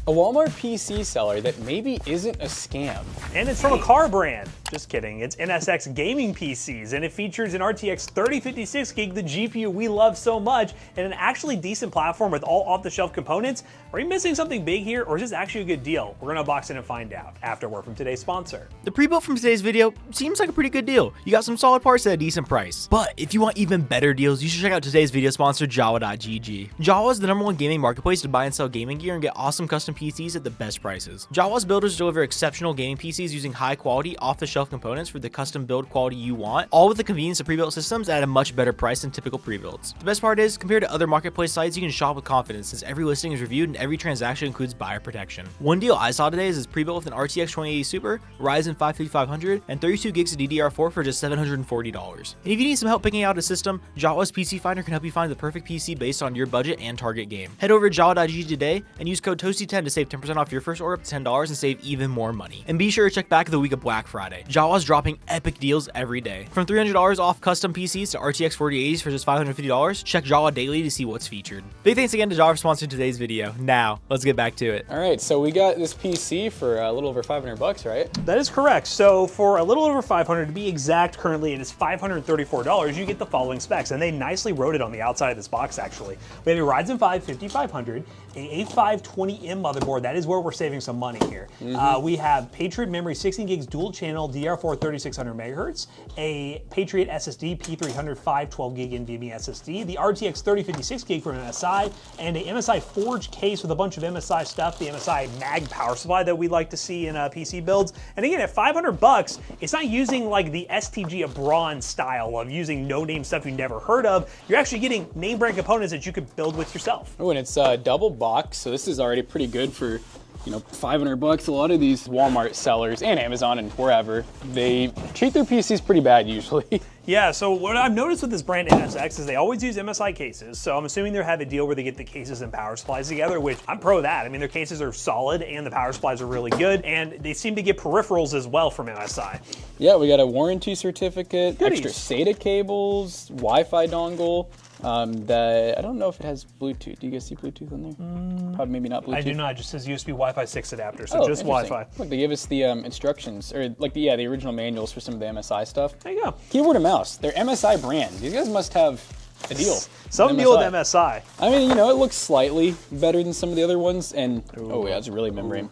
A Walmart PC seller that maybe isn't a scam. And it's from a car brand. Just kidding. It's NSX gaming PCs, and it features an RTX 3056 gig, the GPU we love so much, and an actually decent platform with all off-the-shelf components. Are we missing something big here, or is this actually a good deal? We're gonna unbox it and find out after word from today's sponsor. The pre-built from today's video seems like a pretty good deal. You got some solid parts at a decent price. But if you want even better deals, you should check out today's video sponsor, Jawa.gg. Jawa is the #1 gaming marketplace to buy and sell gaming gear and get awesome custom PCs at the best prices. Jawa's builders deliver exceptional gaming PCs using high quality, off-the-shelf components for the custom build quality you want, all with the convenience of pre-built systems at a much better price than typical pre-builds. The best part is, compared to other marketplace sites, you can shop with confidence since every listing is reviewed and every transaction includes buyer protection. One deal I saw today is this pre-built with an RTX 2080 Super, Ryzen 5 5500, and 32 gigs of DDR4 for just $740. And if you need some help picking out a system, Jawa's PC Finder can help you find the perfect PC based on your budget and target game. Head over to Jawa.gg today and use code TOASTY10 to save 10% off your first order up to $10 and save even more money. And be sure to check back the week of Black Friday. Jawa's dropping epic deals every day. From $300 off custom PCs to RTX 4080s for just $550, check Jawa daily to see what's featured. Big thanks again to Jawa for sponsoring today's video. Now, let's get back to it. All right, so we got this PC for a little over 500 bucks, right? That is correct. So for a little over 500 to be exact, currently it is $534. You get the following specs, and they nicely wrote it on the outside of this box actually. We have a Ryzen 5 5500, a A520M motherboard. That is where we're saving some money here. We have Patriot memory 16 gigs dual channel DDR4 3600 megahertz, a Patriot SSD P300 512 gig NVMe SSD, the RTX 3056 gig from MSI, and a MSI Forge case with a bunch of MSI stuff, the MSI Mag power supply that we like to see in PC builds. And again, at 500 bucks, it's not using like the STG Abron style of using no-name stuff you never heard of. You're actually getting name brand components that you could build with yourself. Oh, and it's double box, so this is already pretty good for, you know, 500 bucks. A lot of these Walmart sellers and Amazon and wherever, they treat their PCs pretty bad usually. Yeah, so what I've noticed with this brand NSX is they always use MSI cases, so I'm assuming they have a deal where they get the cases and power supplies together, which I'm pro that. I mean, their cases are solid and the power supplies are really good, and they seem to get peripherals as well from MSI. Yeah, we got a warranty certificate, Goodies. extra SATA cables, Wi-Fi dongle. That I don't know if it has Bluetooth. Do you guys see Bluetooth on there? Probably maybe not Bluetooth. I do not. It just says USB Wi-Fi 6 adapter, so Oh, just interesting. Wi-Fi. Look, they give us the instructions, or like the original manuals for some of the MSI stuff. There you go. Keyboard and mouse. They're MSI brand. These guys must have a deal. Some deal with MSI. I mean, you know, it looks slightly better than some of the other ones, and oh yeah, it's really membrane.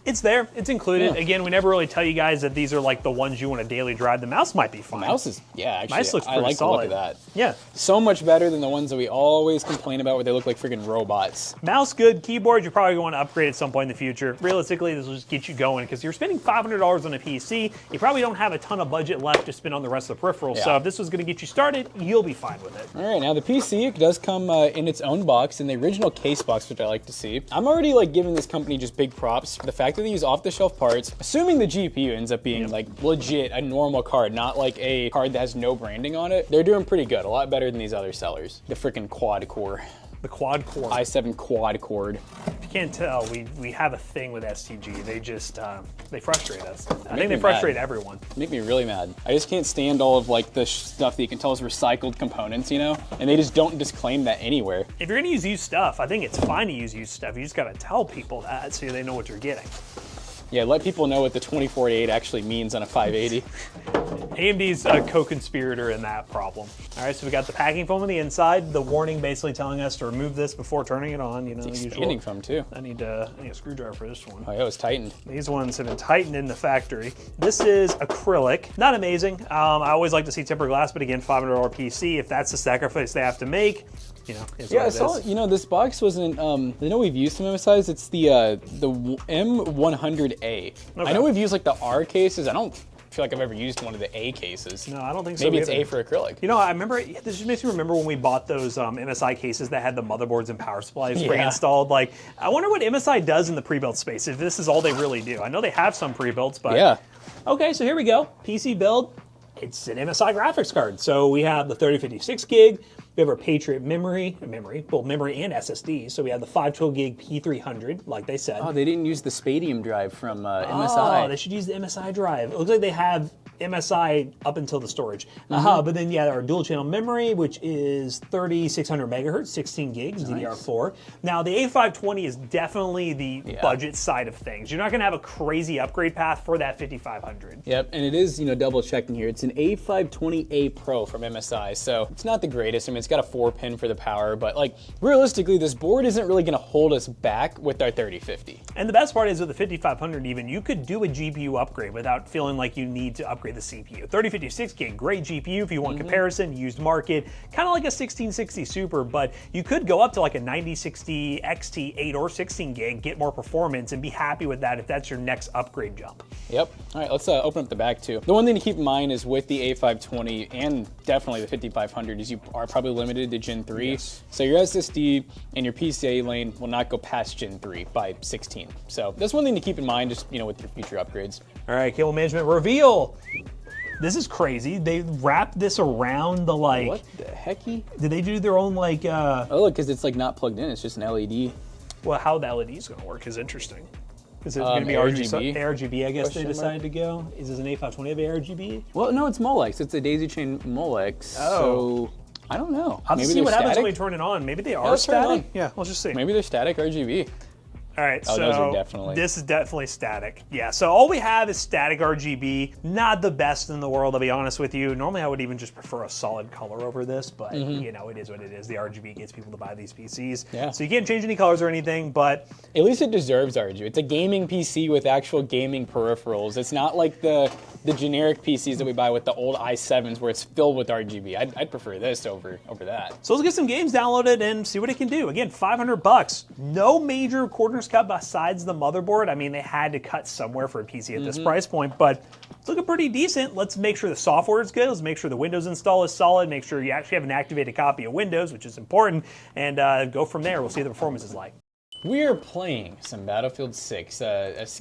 It's there. It's included. Yeah. Again, we never really tell you guys that these are like the ones you want to daily drive. The mouse might be fine. Mouse is, yeah, actually, Mouse looks I pretty like solid. the look of that. Yeah. So much better than the ones that we always complain about where they look like freaking robots. Mouse good, keyboard you're probably going to upgrade at some point in the future. Realistically, this will just get you going because you're spending $500 on a PC. You probably don't have a ton of budget left to spend on the rest of the peripherals. Yeah. So if this was going to get you started, you'll be fine with it. All right, now the PC does come in its own box, in the original case box, which I like to see. I'm already like giving this company just big props for the fact that they use off-the-shelf parts, assuming the GPU ends up being like legit a normal card, not like a card that has no branding on it. They're doing pretty good, a lot better than these other sellers. The freaking quad core. The quad core. i7 quad core. If you can't tell, we have a thing with STG. They just, they frustrate us. I think me they frustrate mad. everyone. Make me really mad. I just can't stand all of like the stuff that you can tell is recycled components, you know? And they just don't disclaim that anywhere. If you're going to use used stuff, I think it's fine to use used stuff. You just got to tell people that so they know what you're getting. Yeah, let people know what the 2048 actually means on a 580. AMD's a co-conspirator in that problem. All right, so we got the packing foam on the inside, the warning basically telling us to remove this before turning it on. You know, Expanding foam too. I need a screwdriver for this one. Oh yeah, it was tightened. These ones have been tightened in the factory. This is acrylic, not amazing. I always like to see tempered glass, but again, $500 PC. If that's the sacrifice they have to make, you know, it's Yeah, I what it saw. is. You know, this box wasn't. I know we've used some MSIs. It's the M100A. Okay. I know we've used like the R cases. I don't feel like I've ever used one of the A cases. No, I don't think so. Maybe it's either. A for acrylic. You know, I remember, this just makes me remember when we bought those MSI cases that had the motherboards and power supplies pre-installed. Like, I wonder what MSI does in the pre-built space, if this is all they really do. I know they have some pre-builts, but... Yeah. Okay, so here we go. PC build. It's an MSI graphics card. So we have the 3056 gig. We have our Patriot memory, both memory and SSD. So we have the 512 gig P300, like they said. Oh, they didn't use the Spadium drive from Oh, MSI. they should use the MSI drive. It looks like they have MSI up until the storage. But then, yeah, our dual channel memory, which is 3600 megahertz, 16 gigs, DDR4. Now, the A520 is definitely the budget side of things. You're not going to have a crazy upgrade path for that 5500. Yep, and it is, double checking here. It's an A520A Pro from MSI, so it's not the greatest. I mean, it's got a 4-pin for the power, but like realistically, this board isn't really going to hold us back with our 3050. And the best part is with the 5500 even, you could do a GPU upgrade without feeling like you need to upgrade the CPU. 3056 gig, great GPU if you want comparison, used market, kind of like a 1660 Super, but you could go up to like a 9060 XT 8 or 16 gig, get more performance, and be happy with that if that's your next upgrade jump. Yep. All right, let's open up the back too. The one thing to keep in mind is with the A520 and definitely the 5500 is you are probably limited to Gen 3. Yes. So your SSD and your PCIe lane will not go past Gen 3 by 16. So that's one thing to keep in mind just, with your future upgrades. All right, cable management reveal. This is crazy. They wrapped this around the like. What the hecky? Did they do their own like? Oh, look, because it's like not plugged in. It's just an LED. Well, how the LED is going to work is interesting. Is it going to be RGB? ARGB, I guess they decided to go. Is this an A520 of ARGB? Well, no, it's Molex. It's a daisy chain Molex. Oh. So I don't know. I'll see what happens when we turn it on. Maybe they are static. Yeah, let's just see. Maybe they're static RGB. All right, so those are definitely. This is definitely static. Yeah, so all we have is static RGB. Not the best in the world, I'll be honest with you. Normally I would even just prefer a solid color over this, but it is what it is. The RGB gets people to buy these PCs. Yeah. So you can't change any colors or anything, but at least it deserves RGB. It's a gaming PC with actual gaming peripherals. It's not like the generic PCs that we buy with the old i7s where it's filled with RGB. I'd prefer this over that. So let's get some games downloaded and see what it can do. Again, $500. No major corners cut besides the motherboard. I mean, they had to cut somewhere for a PC at this price point, but it's looking pretty decent. Let's make sure the software is good. Let's make sure the Windows install is solid. Make sure you actually have an activated copy of Windows, which is important, and go from there. We'll see what the performance is like. We are playing some Battlefield 6.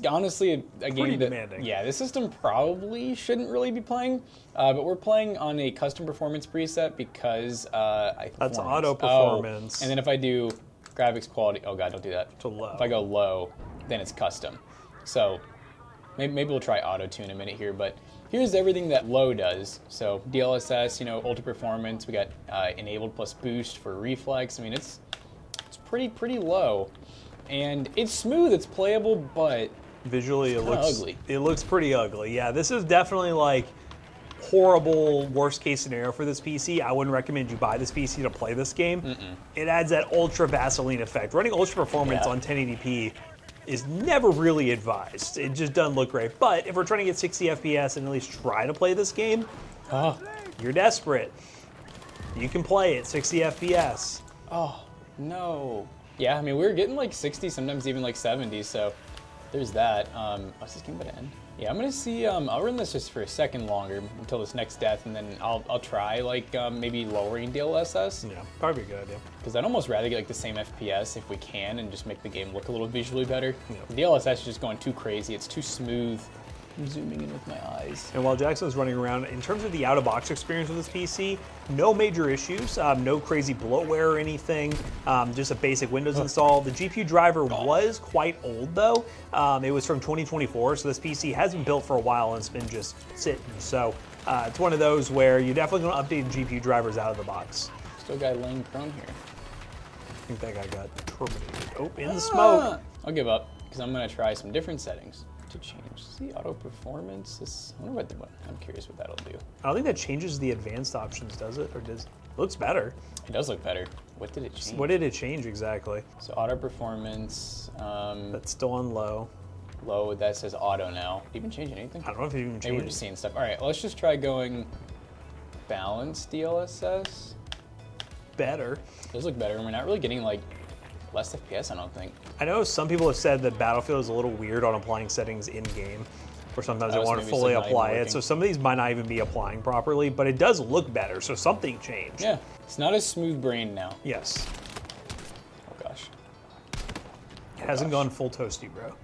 Honestly, a game that, demanding. Yeah, this system probably shouldn't really be playing, but we're playing on a custom performance preset because that's auto performance. And then if I do graphics quality, oh god, don't do that. To low. If I go low, then it's custom. So maybe we'll try auto tune in a minute here, but here's everything that low does. So DLSS, ultra performance. We got enabled plus boost for reflex. I mean, it's pretty low. And it's smooth, it's playable, but visually it looks ugly. It looks pretty ugly. Yeah, this is definitely like horrible worst case scenario for this PC. I wouldn't recommend you buy this PC to play this game. It adds that ultra Vaseline effect. Running ultra performance on 1080p is never really advised. It just doesn't look great. But if we're trying to get 60 FPS and at least try to play this game, you're desperate. You can play it 60 FPS. Oh, no. Yeah, I mean, we were getting like 60, sometimes even like 70, so there's that. What's this game about to end? Yeah, I'm gonna see, I'll run this just for a second longer until this next death, and then I'll try like maybe lowering DLSS. Yeah, probably a good idea. Because I'd almost rather get like the same FPS if we can and just make the game look a little visually better. The DLSS is just going too crazy, it's too smooth. I'm zooming in with my eyes. And while Jackson's running around, in terms of the out-of-box experience with this PC, no major issues, no crazy bloatware or anything, just a basic Windows install. The GPU driver was quite old though. It was from 2024, so this PC has been built for a while and it's been just sitting. So it's one of those where you're definitely gonna update GPU drivers out of the box. Still got laying prone here. I think that guy got terminated. Oh, in the smoke. I'll give up, because I'm gonna try some different settings to change. See, auto performance. I wonder what I'm curious what that'll do. I don't think that changes the advanced options, does it? Or does it looks better? It does look better. What did it change? What did it change exactly? So auto performance. That's still on low. Low. That says auto now. Did it even change anything? I don't know if it even changed. Maybe we're just seeing stuff. All right, let's just try going balanced DLSS. Better. Does look better. We're not really getting like less FPS, I don't think. I know some people have said that Battlefield is a little weird on applying settings in-game, or sometimes they want to fully apply it. So some of these might not even be applying properly, but it does look better, so something changed. Yeah, it's not as smooth brain now. Yes. Oh gosh. It hasn't gone full toasty, bro.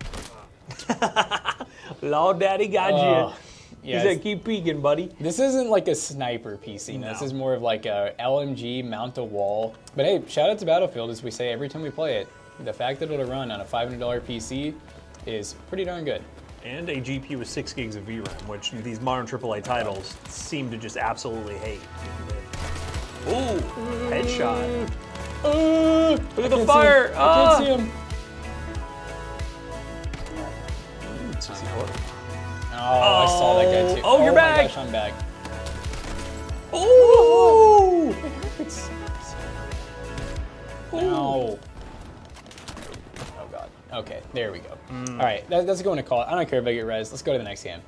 Lord Daddy got you. Yeah, he said, keep peeking, buddy. This isn't like a sniper PC. No. This is more of like a LMG, mount a wall. But hey, shout out to Battlefield, as we say every time we play it. The fact that it'll run on a $500 PC is pretty darn good. And a GPU with 6 gigs of VRAM, which these modern AAA titles seem to just absolutely hate. Ooh, headshot. Look at the fire! I can't see him. Oh, I saw that guy too. Oh, you're back! My gosh, I'm back. Ooh! No. Oh god. Okay, there we go. All right, that's going to call it. I don't care if I get res. Let's go to the next game.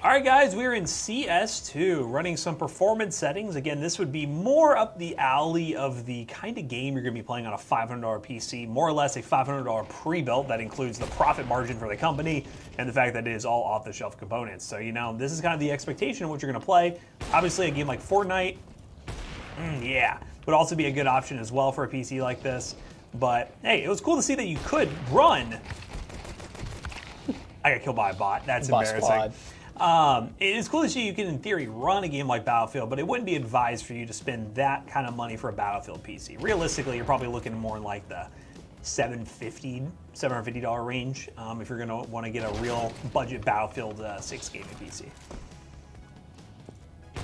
All right, guys, we're in CS2, running some performance settings. Again, this would be more up the alley of the kind of game you're going to be playing on a $500 PC, more or less a $500 pre-built that includes the profit margin for the company and the fact that it is all off-the-shelf components. So, you know, this is kind of the expectation of what you're going to play. Obviously, a game like Fortnite, yeah, would also be a good option as well for a PC like this. But, hey, it was cool to see that you could run. I got killed by a bot. That's embarrassing. It is cool to see you can, in theory, run a game like Battlefield, but it wouldn't be advised for you to spend that kind of money for a Battlefield PC. Realistically, you're probably looking more in like the $750 range if you're going to want to get a real budget Battlefield 6 gaming PC.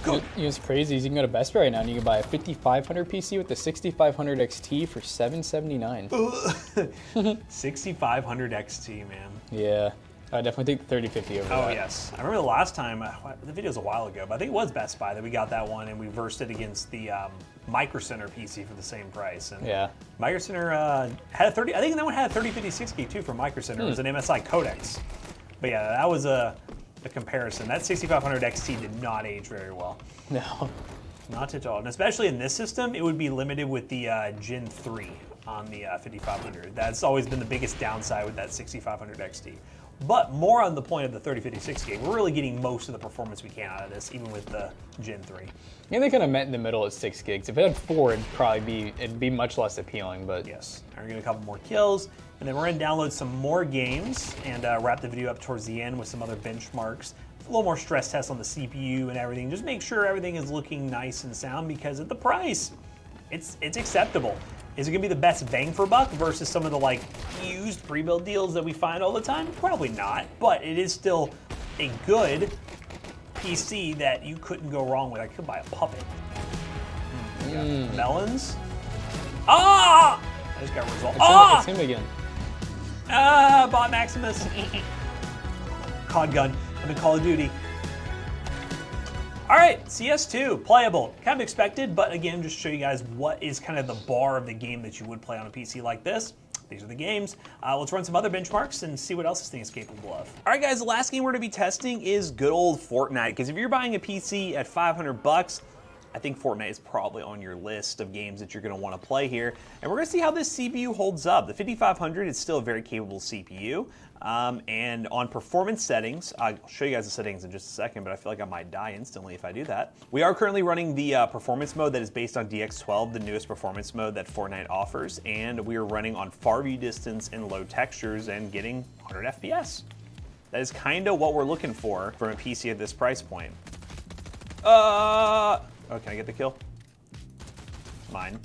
You know what's crazy is you can go to Best Buy right now and you can buy a 5500 PC with the 6500 XT for $779. 6500 XT, man. Yeah, I definitely take the 3050 over that. Oh, yes. I remember the last time, the video's a while ago, but I think it was Best Buy that we got that one and we versed it against the Micro Center PC for the same price. And yeah. Micro Center had a 30, I think that one had a 3050 6K too from Micro Center. It was an MSI codex. But yeah, that was a comparison. That 6500 XT did not age very well. No. Not at all. And especially in this system, it would be limited with the Gen 3 on the 5500. That's always been the biggest downside with that 6500 XT. But more on the point of the 3050 6K, we're really getting most of the performance we can out of this, even with the Gen 3. Yeah, they kind of met in the middle at 6 gigs. If it had 4, it'd be much less appealing, but yes. We're gonna get a couple more kills, and then we're gonna download some more games and wrap the video up towards the end with some other benchmarks. A little more stress tests on the CPU and everything. Just make sure everything is looking nice and sound because at the price, it's acceptable. Is it gonna be the best bang for buck versus some of the like used pre-built deals that we find all the time? Probably not, but it is still a good PC that you couldn't go wrong with. I could buy a puppet. Melons. Ah! I just got a result. it's him again. Ah, Bot Maximus. COD gun. I'm in Call of Duty. All right, CS2, playable. Kind of expected, but again, just to show you guys what is kind of the bar of the game that you would play on a PC like this. These are the games. Let's run some other benchmarks and see what else this thing is capable of. All right, guys, the last game we're gonna be testing is good old Fortnite, because if you're buying a PC at 500 bucks, I think Fortnite is probably on your list of games that you're gonna wanna play here. And we're gonna see how this CPU holds up. The 5500 is still a very capable CPU. And on performance settings, I'll show you guys the settings in just a second, but I feel like I might die instantly if I do that. We are currently running the performance mode that is based on DX12, the newest performance mode that Fortnite offers, and we are running on far view distance and low textures and getting 100 FPS. That is kind of what we're looking for from a PC at this price point. Oh, can I get the kill? Mine.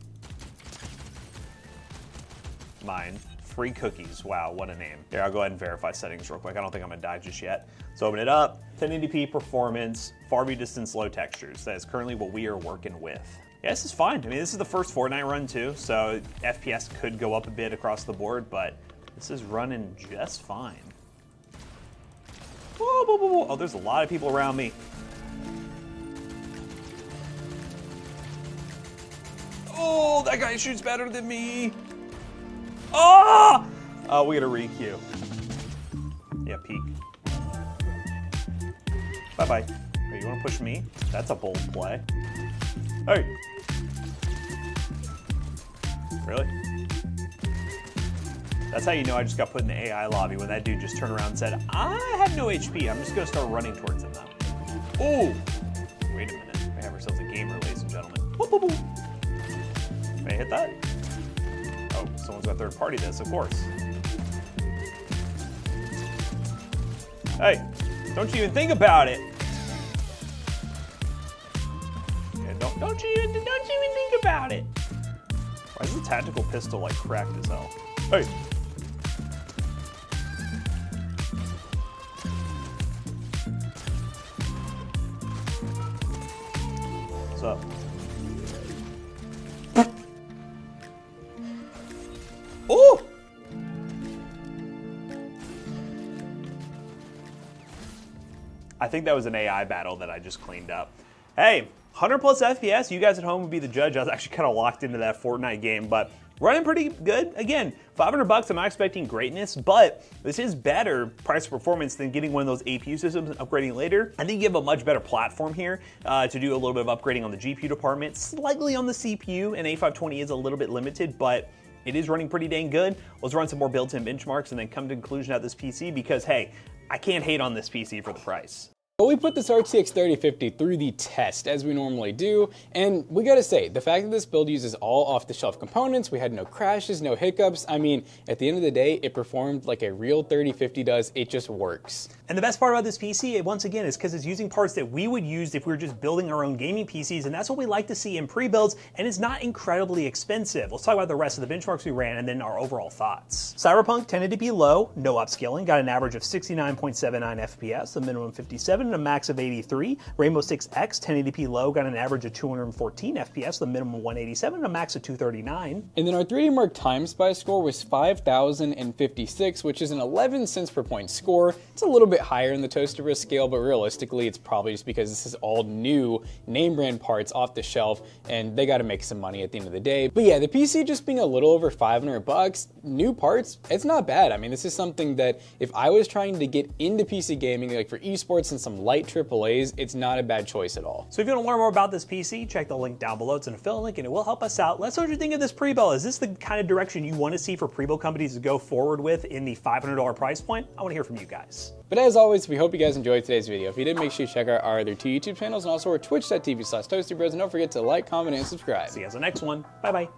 Mine. Free cookies. Wow, what a name. Here, I'll go ahead and verify settings real quick. I don't think I'm gonna die just yet. So open it up. 1080p performance, far view distance, low textures. That is currently what we are working with. Yeah, this is fine. I mean, this is the first Fortnite run too, so FPS could go up a bit across the board, but this is running just fine. Whoa, whoa, whoa, whoa. Oh, there's a lot of people around me. Oh, that guy shoots better than me. Oh! We gotta re-queue. Yeah, peek. Bye-bye. Hey, you wanna push me? That's a bold play. Hey! Really? That's how you know I just got put in the AI lobby, when that dude just turned around and said, I have no HP, I'm just gonna start running towards him now. Oh! Wait a minute. We have ourselves a gamer, ladies and gentlemen. Boop, boop, boop. May I hit that? Oh, someone's got third party this, of course. Hey, don't you even think about it. Yeah, don't you even think about it. Why is the tactical pistol like cracked as hell? Hey. up. Oh! I think that was an AI battle that I just cleaned up. Hey, 100 plus FPS, you guys at home would be the judge. I was actually kind of locked into that Fortnite game, but running pretty good. Again, 500 bucks, I'm not expecting greatness, but this is better price performance than getting one of those APU systems and upgrading later. I think you have a much better platform here to do a little bit of upgrading on the GPU department, slightly on the CPU, and A520 is a little bit limited, but it is running pretty dang good. Let's run some more built-in benchmarks and then come to the conclusion of this PC because, hey, I can't hate on this PC for the price. But we put this RTX 3050 through the test, as we normally do, and we gotta say, the fact that this build uses all off-the-shelf components, we had no crashes, no hiccups, I mean, at the end of the day, it performed like a real 3050 does, it just works. And the best part about this PC, once again, is because it's using parts that we would use if we were just building our own gaming PCs, and that's what we like to see in pre-builds, and it's not incredibly expensive. Let's talk about the rest of the benchmarks we ran and then our overall thoughts. Cyberpunk tended to be low, no upscaling, got an average of 69.79 FPS, a minimum 57, and a max of 83. Rainbow Six X 1080p low got an average of 214 FPS, the minimum 187, and a max of 239. And then our 3D Mark Time Spy score was 5,056, which is an 11 cents per point score. It's a little bit higher in the Toasterist scale, but realistically, it's probably just because this is all new name brand parts off the shelf, and they got to make some money at the end of the day. But yeah, the PC just being a little over 500 bucks, new parts, it's not bad. I mean, this is something that if I was trying to get into PC gaming, like for esports and some light AAAs, it's not a bad choice at all. So if you want to learn more about this PC, check the link down below. It's an affiliate link and it will help us out. Let us know what you think of this pre-build. Is this the kind of direction you want to see for pre-build companies to go forward with in the $500 price point? I want to hear from you guys. But as always, we hope you guys enjoyed today's video. If you did, make sure you check out our other two YouTube channels and also our twitch.tv/toastybros, and don't forget to like, comment, and subscribe. See you guys in the next one. Bye-bye.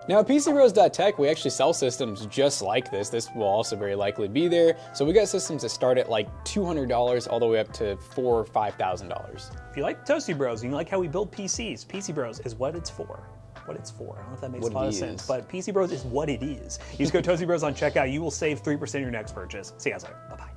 Now at PCBros.tech, we actually sell systems just like this. This will also very likely be there. So we got systems that start at like $200 all the way up to $4,000 or $5,000. If you like Toasty Bros and you like how we build PCs, PC Bros is what it's for. What it's for. I don't know if that makes a lot of sense, but PC Bros is what it is. Use code Toasty Bros on checkout. You will save 3% of your next purchase. See you guys later. Bye-bye.